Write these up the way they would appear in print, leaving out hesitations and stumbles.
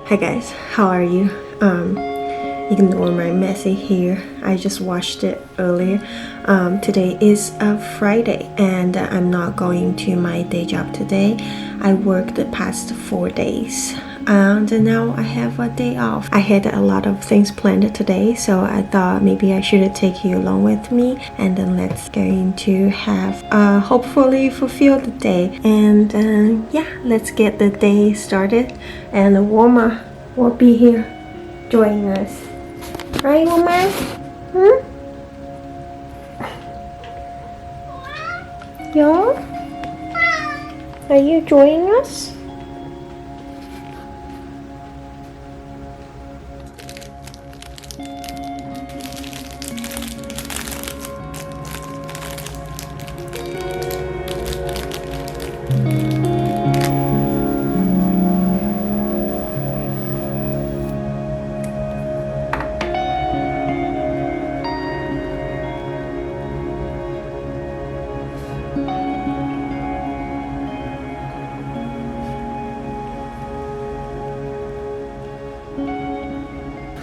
Hi guys, how are you? Ignore my messy hair. I just washed it earlier. Today is a Friday and I'm not going to my day job today. I worked the past 4 days and now I have a day off. I had a lot of things planned today, so I thought maybe I should take you along with me, and then let's going to have a hopefully fulfilled day. And yeah, let's get the day started. And Warma will be here joining us. Right, Warma? Yeah? Are you joining us?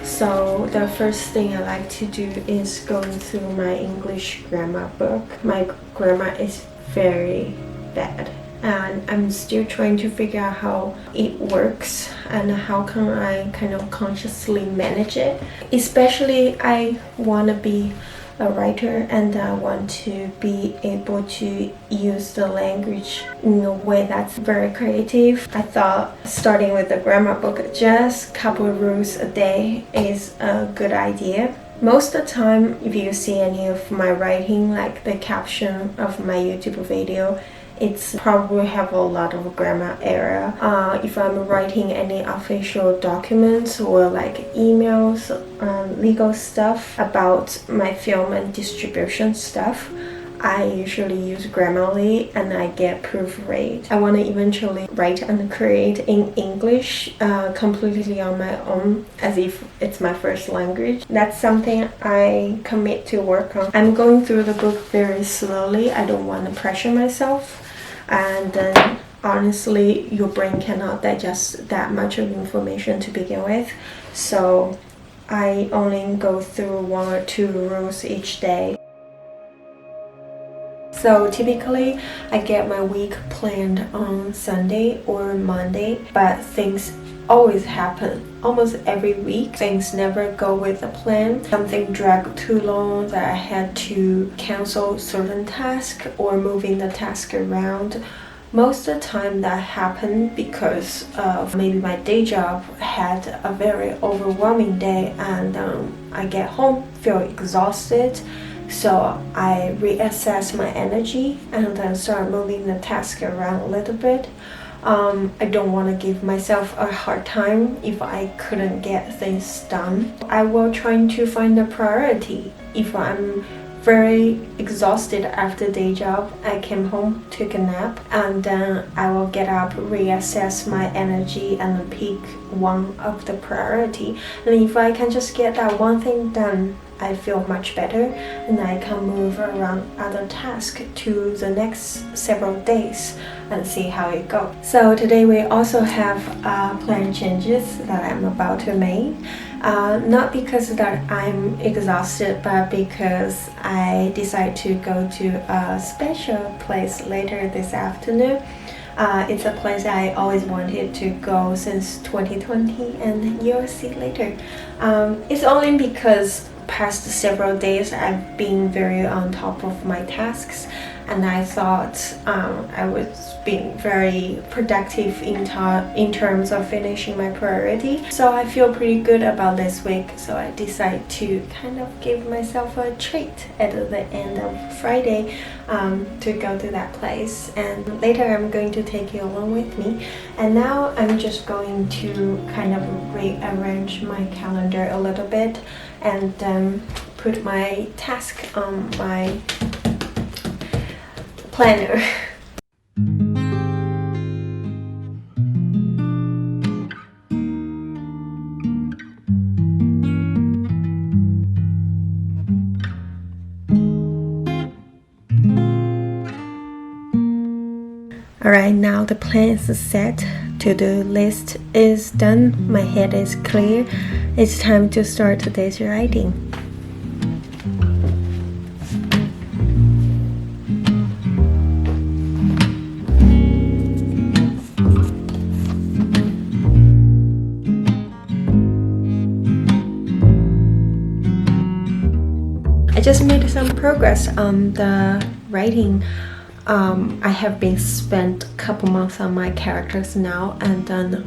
So the first thing I like to do is going through my English grammar book. My grammar is very bad and I'm still trying to figure out how it works and how can I kind of consciously manage it. Especially I want to be a writer and I want to be able to use the language in a way that's very creative. I thought starting with the grammar book, just a couple of rules a day is a good idea. Most of the time, if you see any of my writing, like the caption of my YouTube video, it's probably have a lot of grammar error. If I'm writing any official documents or like emails, legal stuff about my film and distribution stuff, I usually use Grammarly and I get proofread. I want to eventually write and create in English completely on my own, as if it's my first language. That's something I commit to work on. I'm going through the book very slowly. I don't want to pressure myself. And then honestly, your brain cannot digest that much of information to begin with. So I only go through 1 or 2 rules each day. So typically I get my week planned on Sunday or Monday, but things always happen. Almost every week things never go with a plan. Something dragged too long that I had to cancel certain tasks or moving the task around. Most of the time that happened because of maybe my day job had a very overwhelming day and I get home, feel exhausted. So I reassess my energy and then start moving the task around a little bit. I don't want to give myself a hard time if I couldn't get things done. I will try to find a priority. If I'm very exhausted after day job, I came home, took a nap, and then I will get up, reassess my energy and pick one of the priority. And if I can just get that one thing done, I feel much better and I can move around other tasks to the next several days and see how it goes. So today we also have plan changes that I'm about to make. Not because that I'm exhausted, but because I decided to go to a special place later this afternoon. It's a place I always wanted to go since 2020 and you'll see later. It's only because past several days I've been very on top of my tasks and I thought I was being very productive in terms of finishing my priority. So I feel pretty good about this week, so I decided to kind of give myself a treat at the end of Friday to go to that place, and later I'm going to take you along with me. And now I'm just going to kind of rearrange my calendar a little bit and put my task on my planner. Alright, now the plan is set to-do list is done, my head is clear. It's time to start today's writing. I just made some progress on the writing. I have been spent a couple months on my characters now, and then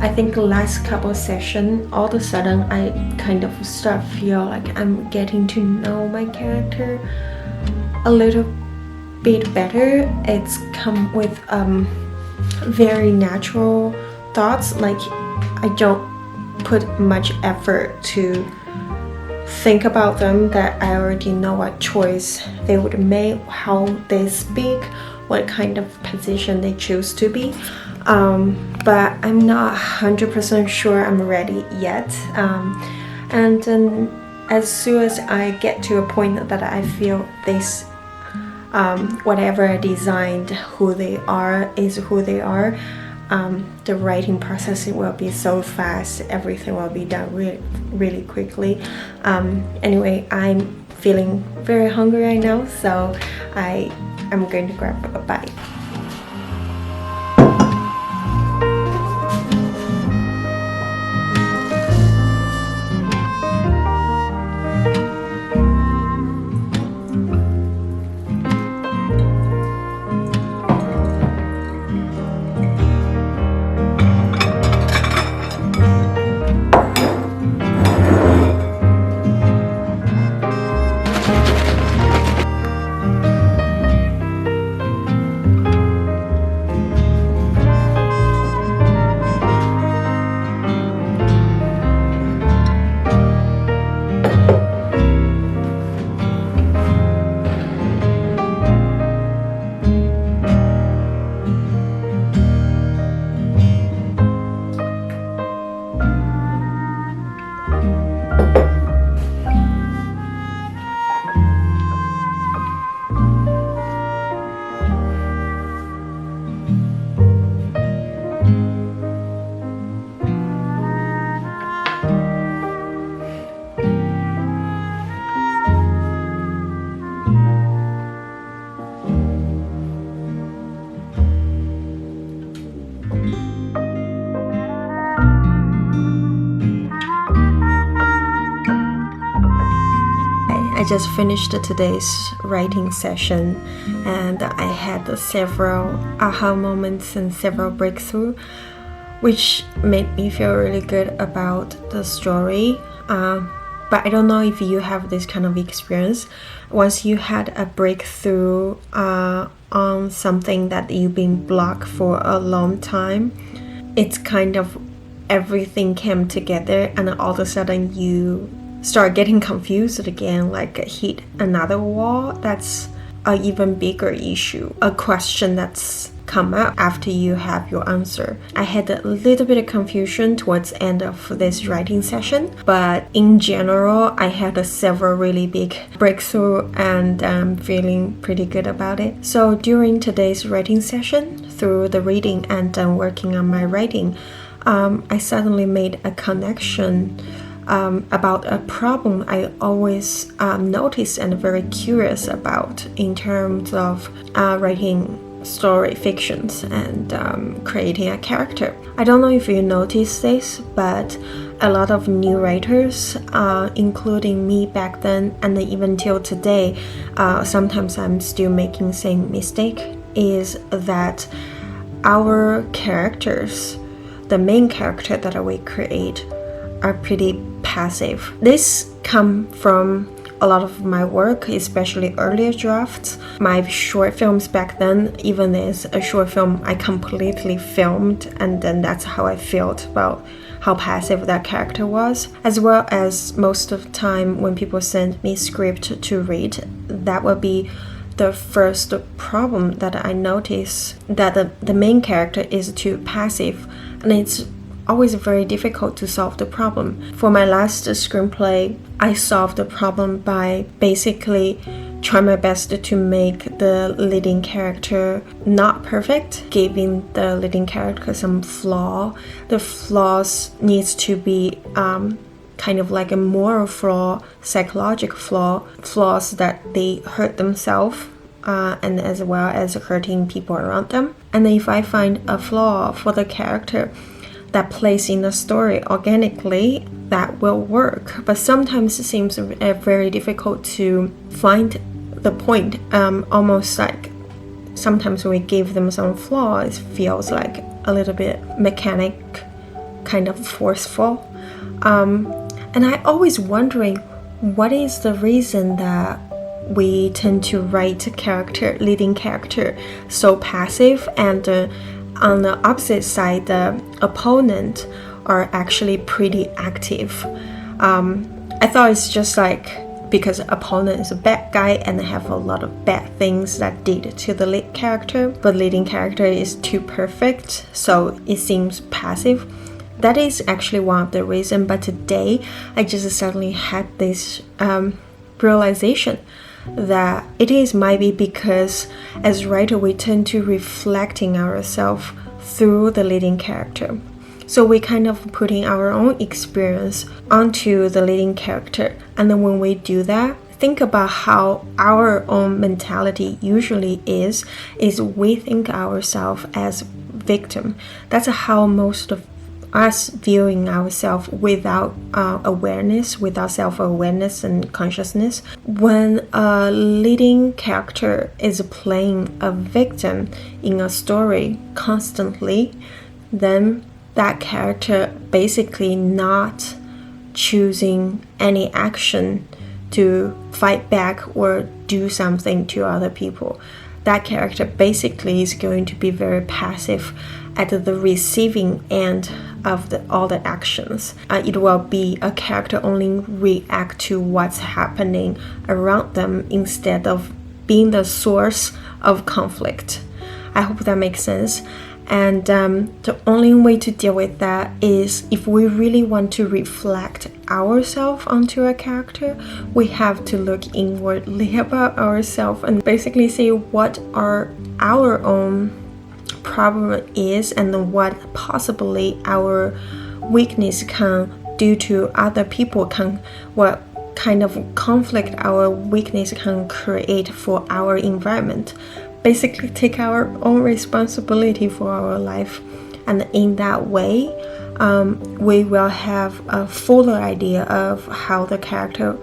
I think the last couple sessions, all of a sudden I kind of start feel like I'm getting to know my character a little bit better. It's come with very natural thoughts, like I don't put much effort to think about them, that I already know what choice they would make, how they speak, what kind of position they choose to be. But I'm not 100% sure I'm ready yet. And then as soon as I get to a point that I feel this, whatever I designed, who they are is who they are, the writing process will be so fast, everything will be done really quickly. Anyway, I'm feeling very hungry right now, so I'm going to grab a bite. I just finished today's writing session, and I had several aha moments and several breakthroughs, which made me feel really good about the story. But I don't know if you have this kind of experience. Once you had a breakthrough on something that you've been blocked for a long time, it's kind of everything came together, and all of a sudden you start getting confused again, like hit another wall. That's an even bigger issue, a question that's come up after you have your answer. I had a little bit of confusion towards the end of this writing session, but in general, I had several really big breakthrough, and I'm feeling pretty good about it. So during today's writing session, through the reading and working on my writing, I suddenly made a connection about a problem I always noticed and very curious about in terms of writing story fictions and creating a character. I don't know if you noticed this, but a lot of new writers, including me back then and even till today, sometimes I'm still making the same mistake, is that our characters, the main character that we create, are pretty passive. This comes from a lot of my work, especially earlier drafts. My short films back then, even as a short film I completely filmed, and then that's how I felt about how passive that character was. As well as most of the time when people send me script to read, that would be the first problem that I notice, that the main character is too passive, and it's always very difficult to solve the problem. For my last screenplay, I solved the problem by basically trying my best to make the leading character not perfect, giving the leading character some flaw. The flaws needs to be kind of like a moral flaw, psychological flaws that they hurt themselves and as well as hurting people around them. And if I find a flaw for the character that plays in the story organically, that will work. But sometimes it seems very difficult to find the point. Almost like sometimes when we give them some flaw, it feels like a little bit mechanic, kind of forceful. And I always wondering, what is the reason that we tend to write leading character so passive, and on the opposite side, the opponent are actually pretty active. I thought it's just like because the opponent is a bad guy and have a lot of bad things that did to the lead character, but leading character is too perfect, so it seems passive. That is actually one of the reasons. But today, I just suddenly had this realization that it might be because as writer we tend to reflecting ourselves through the leading character. So we kind of putting our own experience onto the leading character. And then when we do that, think about how our own mentality usually is we think ourselves as victim. That's how most of us viewing ourselves without awareness, without self-awareness and consciousness. When a leading character is playing a victim in a story constantly, then that character basically not choosing any action to fight back or do something to other people. That character basically is going to be very passive at the receiving end of all the actions. It will be a character only react to what's happening around them instead of being the source of conflict. I hope that makes sense. And the only way to deal with that is if we really want to reflect ourselves onto a character, we have to look inwardly about ourselves and basically see what are our own problem is and what possibly our weakness can do to other people, what kind of conflict our weakness can create for our environment. Basically take our own responsibility for our life, and in that way we will have a fuller idea of how the character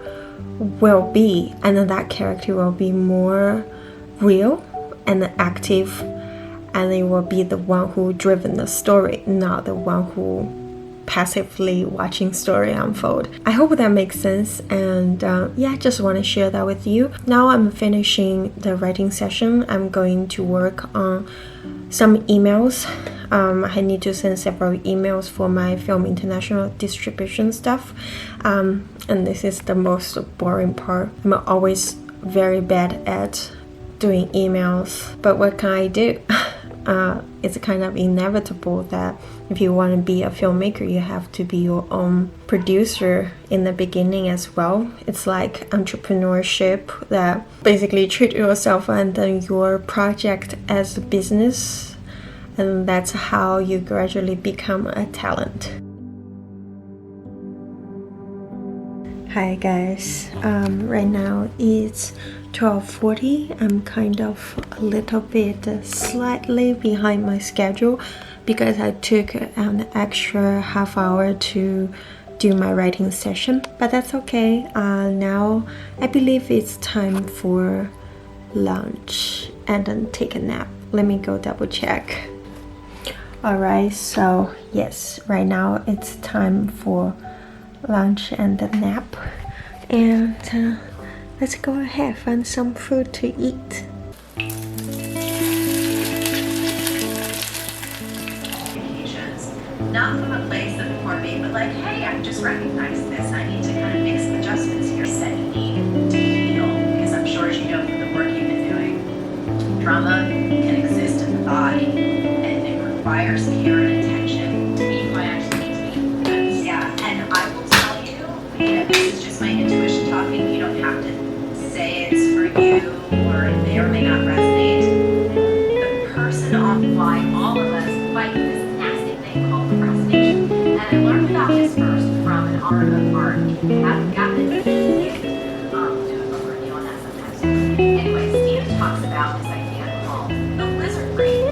will be, and then that character will be more real and active, and it will be the one who driven the story, not the one who passively watching story unfold. I hope that makes sense, and I just want to share that with you. Now I'm finishing the writing session. I'm going to work on some emails. I need to send several emails for my film international distribution stuff, and this is the most boring part. I'm always very bad at doing emails, but what can I do? It's kind of inevitable that if you want to be a filmmaker, you have to be your own producer in the beginning as well. It's like entrepreneurship, that basically treat yourself and then your project as a business, and that's how you gradually become a talent. Hi guys, right now it's 12:40. I'm kind of a little bit slightly behind my schedule because I took an extra half hour to do my writing session, but that's okay. Now I believe it's time for lunch and then take a nap. Let me go double check. Alright, so yes, right now it's time for lunch and a nap, and let's go ahead find some food to eat. Not from a place of for me, but like, hey, I've just recognized this. I need to kind of make some adjustments here. Said you need to heal, because I'm sure as you know from the work you've been doing, trauma can exist in the body, and it requires care and attention. To me, who I actually you, or it may or may not resonate. The person on why all of us fight this nasty thing called procrastination. And I learned about this first from an art of art. If you haven't gotten it, please do a book review on that sometimes. Anyway, Steve talks about this idea called the lizard brain.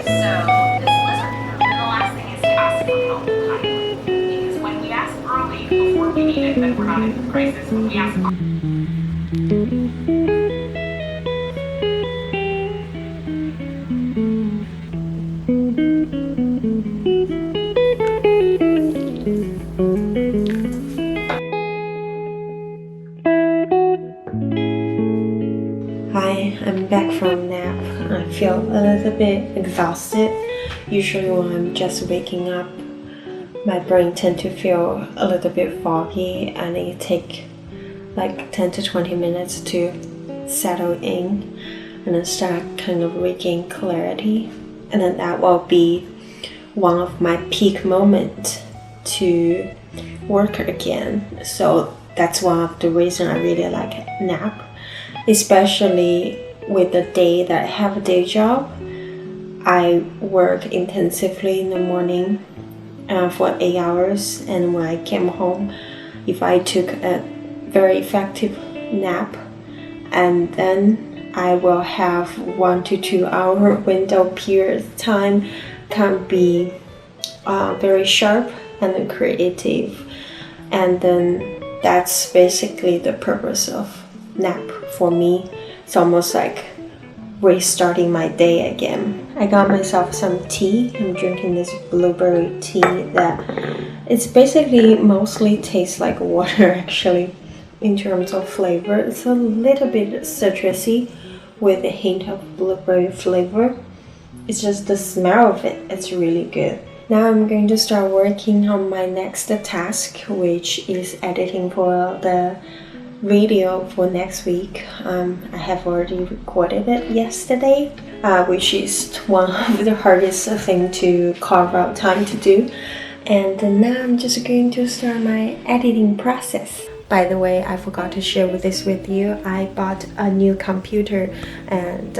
So this lizard, and the last thing is to ask for help kindly. Because when we ask early before we need it, then we're not in crisis. When we ask Hi, I'm back from nap. I feel a little bit exhausted. Usually when I'm just waking up, my brain tends to feel a little bit foggy and it takes like 10 to 20 minutes to settle in and then start kind of regain clarity. And then that will be one of my peak moments to work again. So that's one of the reasons I really like nap. Especially with the day that I have a day job, I work intensively in the morning for 8 hours, and when I came home, if I took a very effective nap, and then I will have 1 to 2 hour window period of time, can be very sharp and creative, and then that's basically the purpose of nap for me. It's almost like restarting my day again. I got myself some tea. I'm drinking this blueberry tea that it's basically mostly tastes like water actually in terms of flavor. It's a little bit citrusy with a hint of blueberry flavor. It's just the smell of it. It's really good. Now I'm going to start working on my next task, which is editing for the video for next week. I have already recorded it yesterday, which is one of the hardest thing to carve out time to do. And now I'm just going to start my editing process. By the way, I forgot to share this with you. I bought a new computer and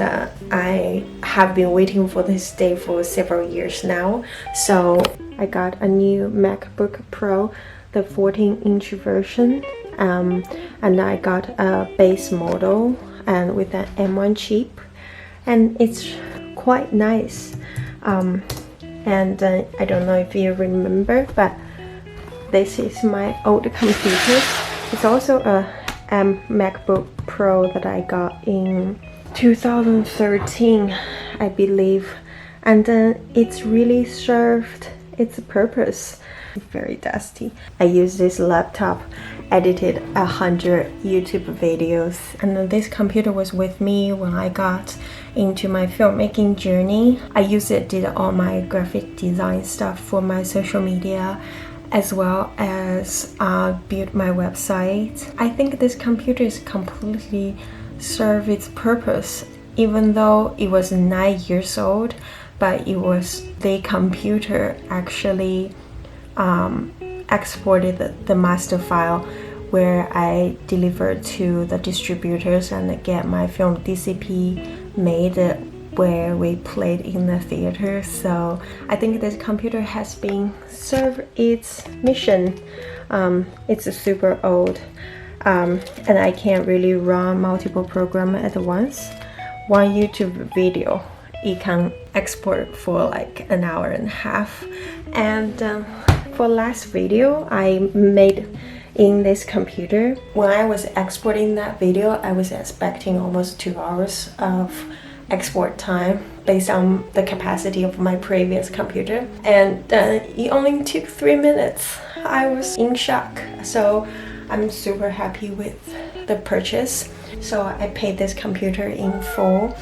I have been waiting for this day for several years now. So I got a new MacBook Pro, the 14-inch version. And I got a base model and with an M1 chip, and it's quite nice. And I don't know if you remember, but this is my old computer. It's also a MacBook Pro that I got in 2013, I believe, and it's really served its purpose. Very dusty. I use this laptop, edited 100 YouTube videos, and this computer was with me when I got into my filmmaking journey. I used it, did all my graphic design stuff for my social media, as well as build my website. I think this computer is completely served its purpose, even though it was 9 years old, but it was the computer actually exported the master file where I delivered to the distributors and get my film DCP made where we played in the theater. So I think this computer has been served its mission. It's super old and I can't really run multiple programs at once. One YouTube video, it can export for like an hour and a half, and for last video I made in this computer, when I was exporting that video, I was expecting almost 2 hours of export time based on the capacity of my previous computer, and it only took 3 minutes. I was in shock. So I'm super happy with the purchase. So I paid this computer in full.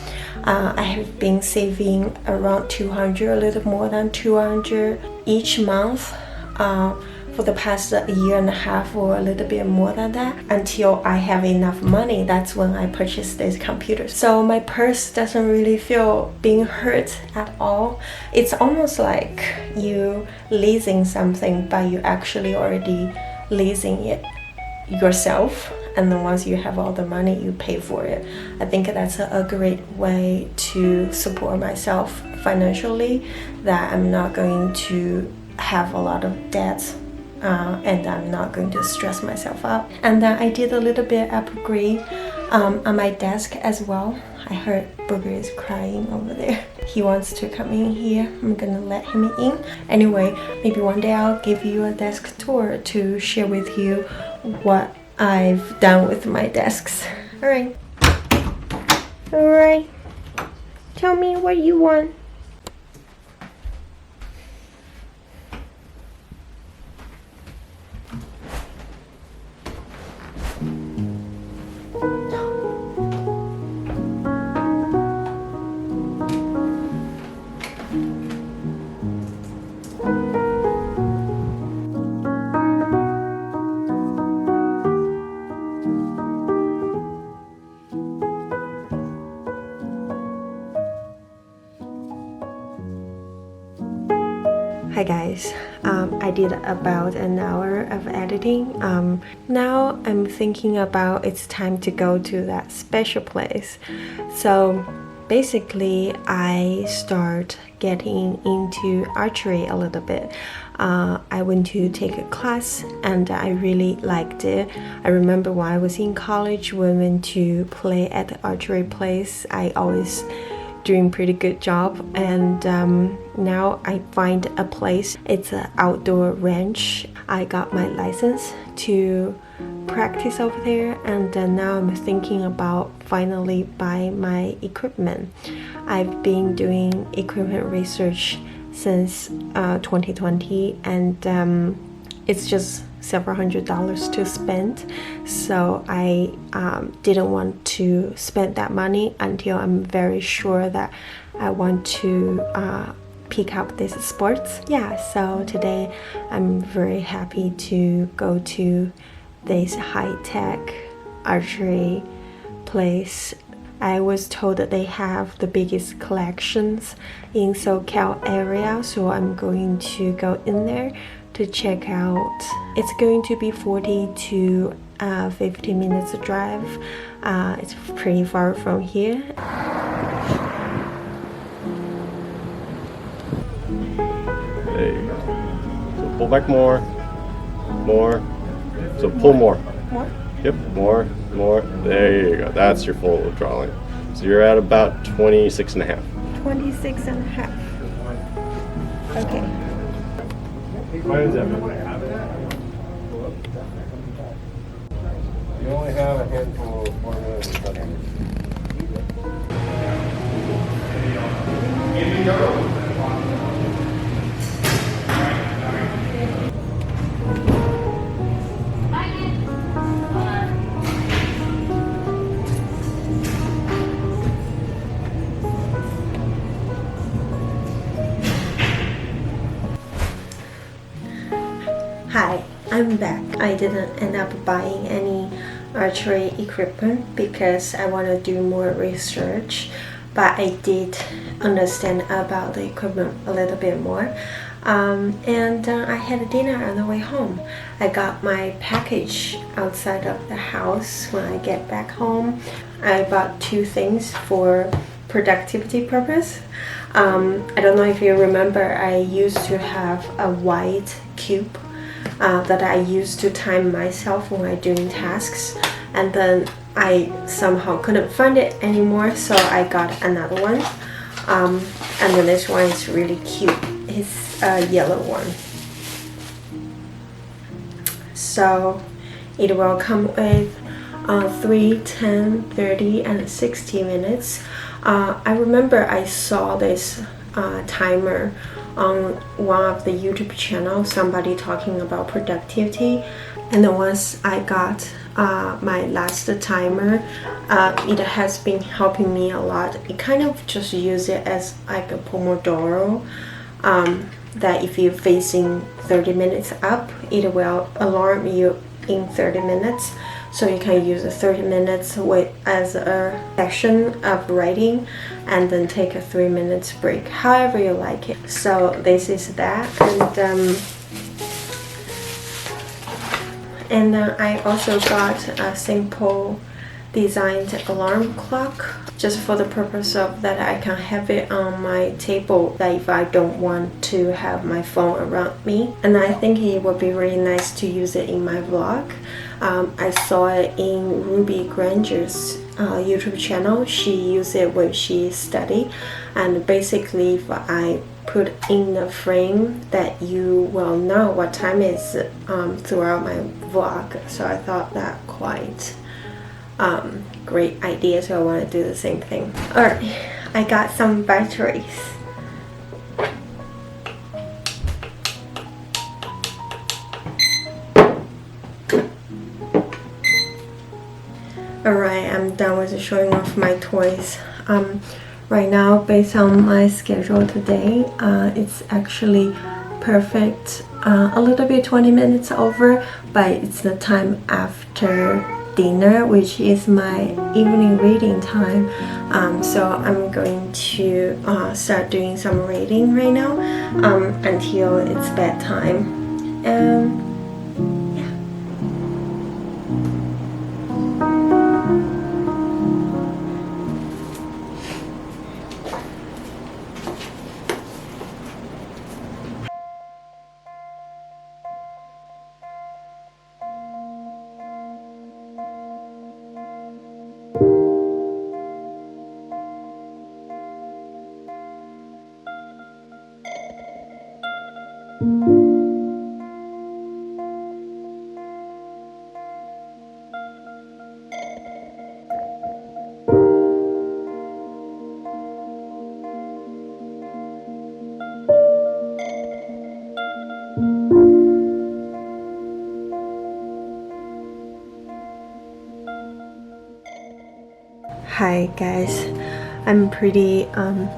I have been saving around 200, a little more than 200 each month for the past year and a half, or a little bit more than that, until I have enough money. That's when I purchased this computer. So my purse doesn't really feel being hurt at all. It's almost like you leasing something, but you actually already leasing it yourself. and then once you have all the money, you pay for it. I think that's a great way to support myself financially, that I'm not going to have a lot of debts, and I'm not going to stress myself out. And then I did a little bit upgrade on my desk as well. I heard Booger is crying over there. He wants to come in here. I'm gonna let him in. Anyway, maybe one day I'll give you a desk tour to share with you what I've done with my desks. Alright. Alright. Tell me what you want. Hi guys, I did about an hour of editing. Now I'm thinking about it's time to go to that special place. So basically I start getting into archery a little bit. I went to take a class and I really liked it. I remember when I was in college, we went to play at the archery place. I always doing pretty good job, and now I find a place. It's an outdoor range. I got my license to practice over there, and now I'm thinking about finally buying my equipment. I've been doing equipment research since 2020, and it's just several $100s to spend, so I didn't want to spend that money until I'm very sure that I want to pick up this sports. Yeah, so today I'm very happy to go to this high-tech archery place. I was told that they have the biggest collections in SoCal area, so I'm going to go in there to check out. It's going to be 40 to 50 minutes drive. It's pretty far from here. There you go. So pull back more. So pull more. More? Yep, more. There you go. That's your full withdrawal. So you're at about 26 and a half. 26 and a half. Okay. You only have a handful of more minutes. Hi, I'm back. I didn't end up buying any archery equipment because I want to do more research, but I did understand about the equipment a little bit more. And I had dinner on the way home. I got my package outside of the house when I get back home. I bought two things for productivity purpose. I don't know if you remember, I used to have a white cube that I used to time myself when I'm doing tasks, and then I somehow couldn't find it anymore, so I got another one. And then this one is really cute. It's a yellow one. So it will come with 3, 10, 30, and 60 minutes. I remember I saw this timer on one of the YouTube channel, somebody talking about productivity, and then once I got my last timer, it has been helping me a lot. It kind of just use it as like a Pomodoro, that if you're facing 30 minutes up, it will alarm you in 30 minutes. So you can use the 30 minutes as a section of writing, and then take a 3 minutes break, however you like it. And then I also got a simple designed alarm clock just for the purpose of that I can have it on my table, that if I don't want to have my phone around me. And I think it would be really nice to use it in my vlog. I saw it in Ruby Granger's YouTube channel. She used it when she studied, and basically if I put in the frame that you will know what time it is throughout my vlog. So I thought that quite great idea, so I want to do the same thing. Alright, I got some batteries. Alright, I'm done with showing off my toys. Right now, based on my schedule today, it's actually perfect. A little bit 20 minutes over, but it's the time after dinner, which is my evening reading time. So I'm going to start doing some reading right now until it's bedtime. Yeah. Hi guys, I'm pretty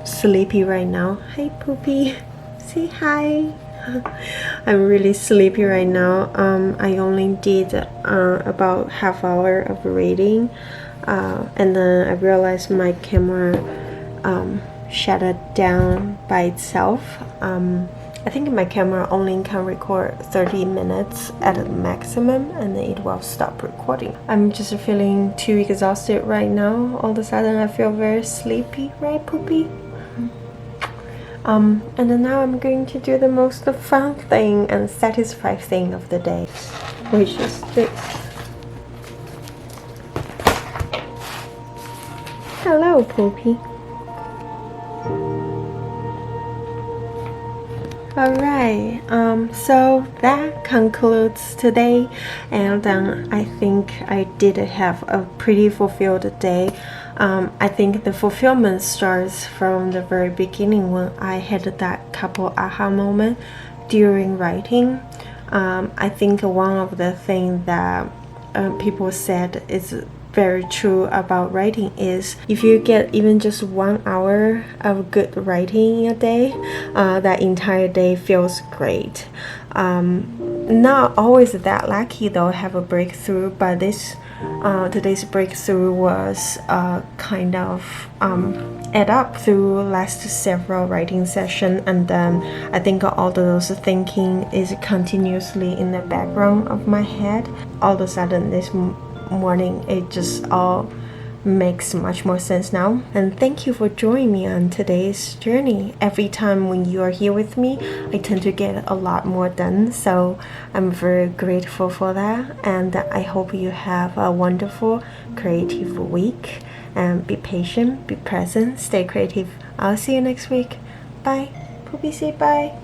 sleepy right now. Hey Poopy, say hi. I'm really sleepy right now. I only did about half hour of reading, and then I realized my camera shut it down by itself. I think my camera only can record 30 minutes at the maximum, and then it will stop recording. I'm just feeling too exhausted right now. All of a sudden I feel very sleepy, right Poopy? And then now I'm going to do the most fun thing and satisfying thing of the day, which is this. Hello Poopy. Alright, so that concludes today, and I think I did have a pretty fulfilled day. I think the fulfillment starts from the very beginning when I had that couple aha moment during writing. I think one of the things that people said is very true about writing is if you get even just 1 hour of good writing in a day, that entire day feels great. Not always that lucky though, have a breakthrough, but today's breakthrough was kind of add up through last several writing sessions, and then I think all of those thinking is continuously in the background of my head. All of a sudden this morning it just all makes much more sense now. And thank you for joining me on today's journey. Every time when you are here with me, I tend to get a lot more done, so I'm very grateful for that, and I hope you have a wonderful creative week, and be patient, be present, stay creative. I'll see you next week. Bye. Poopy, say bye.